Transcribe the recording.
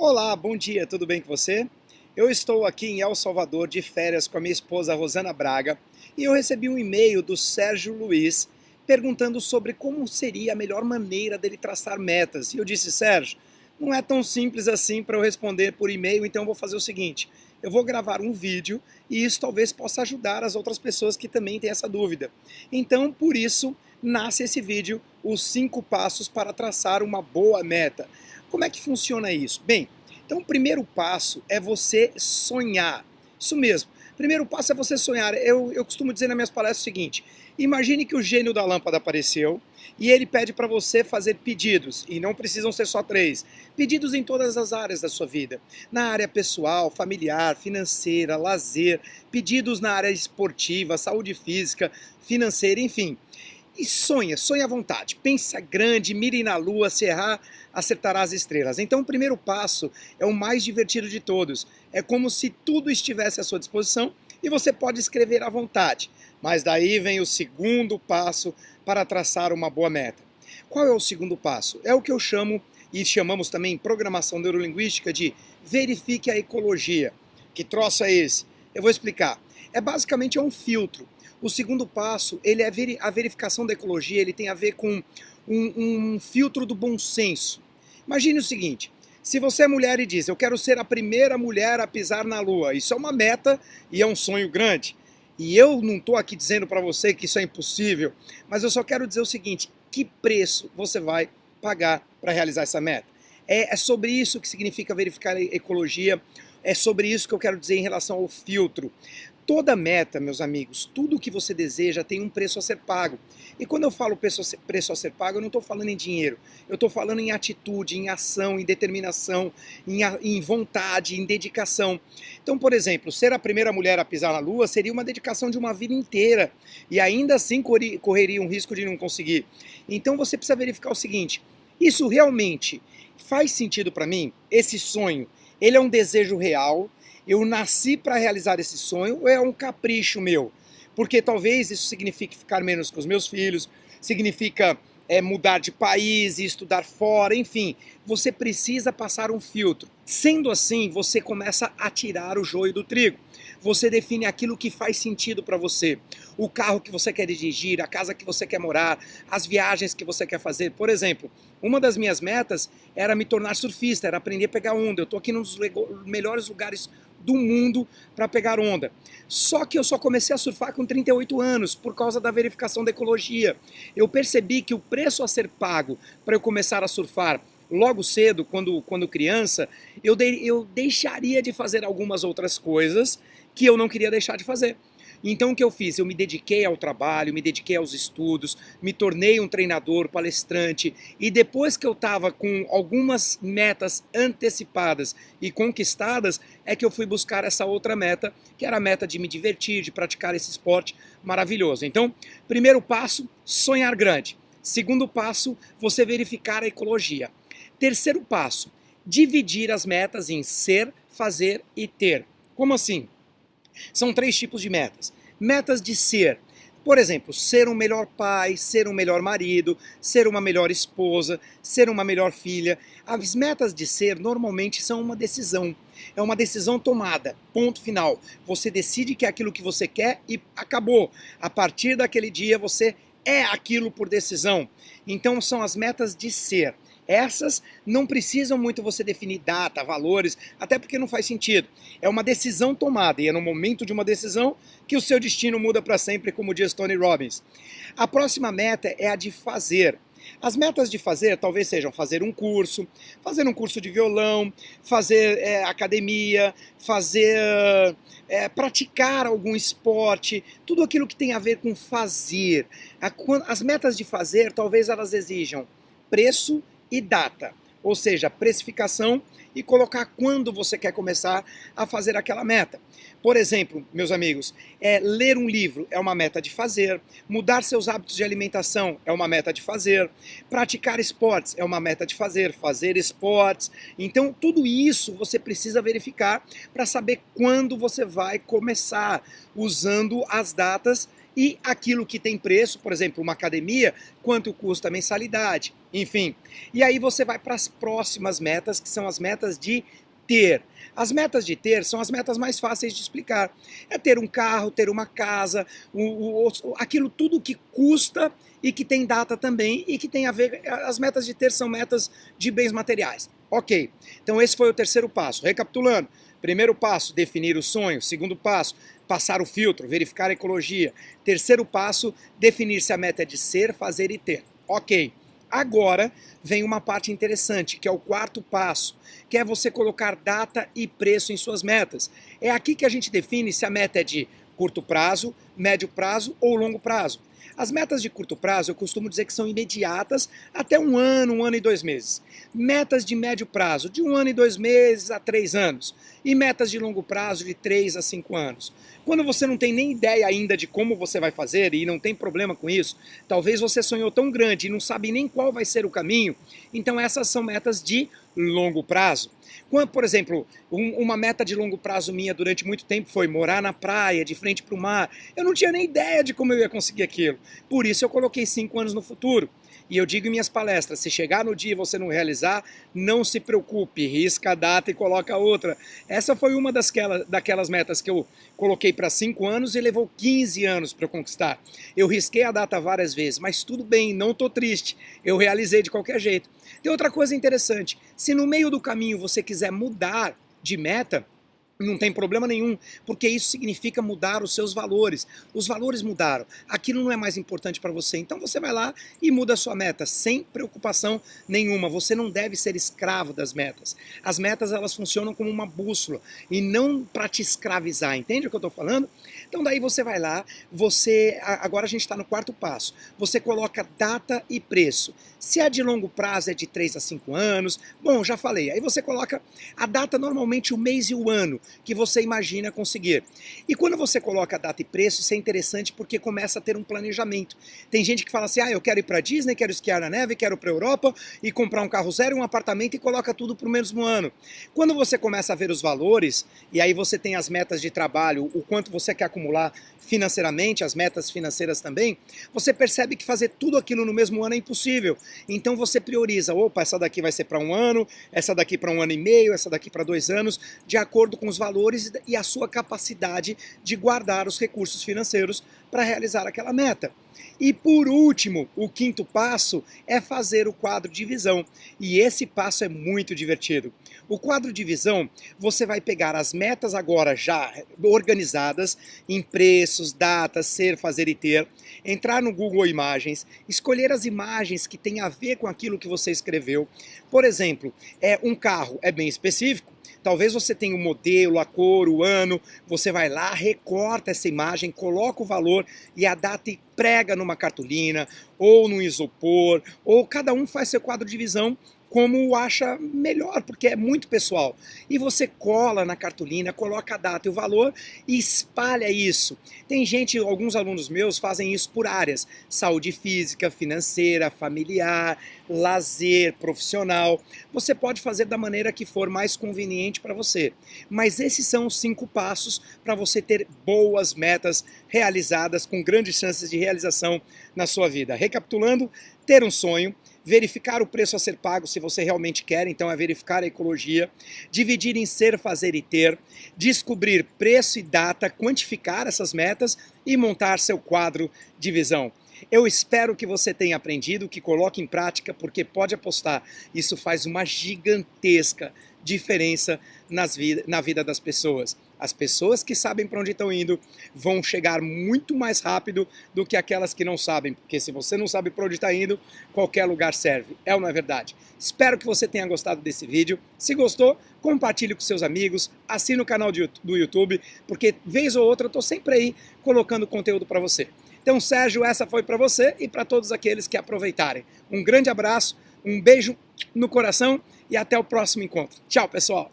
Olá, bom dia, tudo bem com você? Eu estou aqui em El Salvador de férias com a minha esposa Rosana Braga e eu recebi um e-mail do Sérgio Luiz perguntando sobre como seria a melhor maneira dele traçar metas. E eu disse, Sérgio, não é tão simples assim para eu responder por e-mail, então eu vou fazer o seguinte, eu vou gravar um vídeo e isso talvez possa ajudar as outras pessoas que também têm essa dúvida. Então, por isso, nasce esse vídeo, os 5 passos para traçar uma boa meta. Como é que funciona isso? Bem, então o primeiro passo é você sonhar. Isso mesmo. O primeiro passo é você sonhar. Eu costumo dizer nas minhas palestras o seguinte: imagine que o gênio da lâmpada apareceu e ele pede para você fazer pedidos, e não precisam ser só 3. Pedidos em todas as áreas da sua vida. Na área pessoal, familiar, financeira, lazer, pedidos na área esportiva, saúde física, financeira, enfim. E sonha à vontade, pensa grande, mire na lua, se errar, acertará as estrelas. Então o primeiro passo é o mais divertido de todos, é como se tudo estivesse à sua disposição e você pode escrever à vontade. Mas daí vem o segundo passo para traçar uma boa meta. Qual é o segundo passo? É o que eu chamo, e chamamos também em programação neurolinguística, de verifique a ecologia. Que troço é esse? Eu vou explicar. Basicamente um filtro. O segundo passo, ele é a verificação da ecologia, ele tem a ver com um filtro do bom senso. Imagine o seguinte, se você é mulher e diz, eu quero ser a primeira mulher a pisar na Lua, isso é uma meta e é um sonho grande. E eu não estou aqui dizendo para você que isso é impossível, mas eu só quero dizer o seguinte, que preço você vai pagar para realizar essa meta? É sobre isso que significa verificar a ecologia, é sobre isso que eu quero dizer em relação ao filtro. Toda meta, meus amigos, tudo que você deseja tem um preço a ser pago. E quando eu falo preço a ser pago, eu não estou falando em dinheiro. Eu estou falando em atitude, em ação, em determinação, em vontade, em dedicação. Então, por exemplo, ser a primeira mulher a pisar na Lua seria uma dedicação de uma vida inteira. E ainda assim correria um risco de não conseguir. Então você precisa verificar o seguinte, isso realmente faz sentido para mim? Esse sonho, ele é um desejo real? Eu nasci para realizar esse sonho ou é um capricho meu? Porque talvez isso signifique ficar menos com os meus filhos, significa mudar de país e estudar fora, enfim. Você precisa passar um filtro. Sendo assim, você começa a tirar o joio do trigo. Você define aquilo que faz sentido para você. O carro que você quer dirigir, a casa que você quer morar, as viagens que você quer fazer. Por exemplo, uma das minhas metas era me tornar surfista, era aprender a pegar onda. Eu estou aqui num dos melhores lugares do mundo para pegar onda. Só que eu só comecei a surfar com 38 anos por causa da verificação da ecologia. Eu percebi que o preço a ser pago para eu começar a surfar logo cedo, quando criança, eu deixaria de fazer algumas outras coisas que eu não queria deixar de fazer. Então o que eu fiz? Eu me dediquei ao trabalho, me dediquei aos estudos, me tornei um treinador, palestrante, e depois que eu estava com algumas metas antecipadas e conquistadas, é que eu fui buscar essa outra meta, que era a meta de me divertir, de praticar esse esporte maravilhoso. Então, primeiro passo, sonhar grande. Segundo passo, você verificar a ecologia. Terceiro passo, dividir as metas em ser, fazer e ter. Como assim? São 3 tipos de metas. Metas de ser. Por exemplo, ser um melhor pai, ser um melhor marido, ser uma melhor esposa, ser uma melhor filha. As metas de ser normalmente são uma decisão. É uma decisão tomada, ponto final. Você decide que é aquilo que você quer e acabou. A partir daquele dia você é aquilo por decisão. Então são as metas de ser. Essas não precisam muito você definir data, valores, até porque não faz sentido. É uma decisão tomada e é no momento de uma decisão que o seu destino muda para sempre, como diz Tony Robbins. A próxima meta é a de fazer. As metas de fazer talvez sejam fazer um curso de violão, fazer academia, praticar algum esporte, tudo aquilo que tem a ver com fazer. As metas de fazer talvez elas exijam preço e data, ou seja, precificação e colocar quando você quer começar a fazer aquela meta. Por exemplo, meus amigos, ler um livro é uma meta de fazer, mudar seus hábitos de alimentação é uma meta de fazer, praticar esportes é uma meta de fazer esportes. Então, tudo isso você precisa verificar para saber quando você vai começar, usando as datas e aquilo que tem preço, por exemplo, uma academia, quanto custa a mensalidade, enfim. E aí você vai para as próximas metas, que são as metas de ter. As metas de ter são as metas mais fáceis de explicar. É ter um carro, ter uma casa, aquilo tudo que custa e que tem data também e que tem a ver. As metas de ter são metas de bens materiais. Ok, então esse foi o terceiro passo. Recapitulando: primeiro passo, definir o sonho. Segundo passo, passar o filtro, verificar a ecologia. Terceiro passo, definir se a meta é de ser, fazer e ter. Ok. Agora vem uma parte interessante, que é o quarto passo, que é você colocar data e preço em suas metas. É aqui que a gente define se a meta é de curto prazo, médio prazo ou longo prazo. As metas de curto prazo eu costumo dizer que são imediatas, até um ano e 2 meses. Metas de médio prazo, de 1 ano e 2 meses a 3 anos. E metas de longo prazo, de 3 a 5 anos. Quando você não tem nem ideia ainda de como você vai fazer e não tem problema com isso, talvez você sonhou tão grande e não sabe nem qual vai ser o caminho, então essas são metas de longo prazo. Quando, por exemplo, uma meta de longo prazo minha durante muito tempo foi morar na praia, de frente para o mar. Eu não tinha nem ideia de como eu ia conseguir aquilo. Por isso eu coloquei 5 anos no futuro. E eu digo em minhas palestras, se chegar no dia e você não realizar, não se preocupe, risca a data e coloca outra. Essa foi uma daquelas metas que eu coloquei para 5 anos e levou 15 anos para eu conquistar. Eu risquei a data várias vezes, mas tudo bem, não estou triste, eu realizei de qualquer jeito. Tem outra coisa interessante, se no meio do caminho você quiser mudar de meta, não tem problema nenhum, porque isso significa mudar os seus valores. Os valores mudaram, aquilo não é mais importante para você, então você vai lá e muda a sua meta, sem preocupação nenhuma. Você não deve ser escravo das metas. As metas, elas funcionam como uma bússola, e não para te escravizar, entende o que eu estou falando? Então daí você vai lá, agora a gente está no quarto passo, você coloca data e preço. Se é de longo prazo, é de 3 a 5 anos, bom, já falei, aí você coloca a data, normalmente o mês e o ano, que você imagina conseguir. E quando você coloca a data e preço, isso é interessante porque começa a ter um planejamento. Tem gente que fala assim, eu quero ir para Disney, quero esquiar na neve, quero ir para a Europa e comprar um carro zero, um apartamento e coloca tudo para o mesmo ano. Quando você começa a ver os valores, e aí você tem as metas de trabalho, o quanto você quer acumular financeiramente, as metas financeiras também, você percebe que fazer tudo aquilo no mesmo ano é impossível. Então você prioriza, opa, essa daqui vai ser para 1 ano, essa daqui para 1 ano e meio, essa daqui para 2 anos, de acordo com os valores e a sua capacidade de guardar os recursos financeiros para realizar aquela meta. E por último, o quinto passo é fazer o quadro de visão. E esse passo é muito divertido. O quadro de visão, você vai pegar as metas agora já organizadas em preços, datas, ser, fazer e ter, entrar no Google Imagens, escolher as imagens que têm a ver com aquilo que você escreveu. Por exemplo, um carro é bem específico. Talvez você tenha o modelo, a cor, o ano, você vai lá, recorta essa imagem, coloca o valor e a data e prega numa cartolina, ou no isopor, ou cada um faz seu quadro de visão como acha melhor, porque é muito pessoal. E você cola na cartolina, coloca a data e o valor e espalha isso. Tem gente, alguns alunos meus fazem isso por áreas: saúde física, financeira, familiar, lazer, profissional. Você pode fazer da maneira que for mais conveniente para você. Mas esses são os 5 passos para você ter boas metas realizadas, com grandes chances de realização na sua vida. Recapitulando: ter um sonho, verificar o preço a ser pago se você realmente quer, então é verificar a ecologia, dividir em ser, fazer e ter, descobrir preço e data, quantificar essas metas e montar seu quadro de visão. Eu espero que você tenha aprendido, que coloque em prática, porque pode apostar, isso faz uma gigantesca diferença na vida das pessoas. As pessoas que sabem para onde estão indo vão chegar muito mais rápido do que aquelas que não sabem, porque se você não sabe para onde está indo, qualquer lugar serve. É ou não é verdade? Espero que você tenha gostado desse vídeo. Se gostou, compartilhe com seus amigos, assine o canal do YouTube, porque vez ou outra eu estou sempre aí colocando conteúdo para você. Então, Sérgio, essa foi para você e para todos aqueles que aproveitarem. Um grande abraço, um beijo no coração e até o próximo encontro. Tchau, pessoal!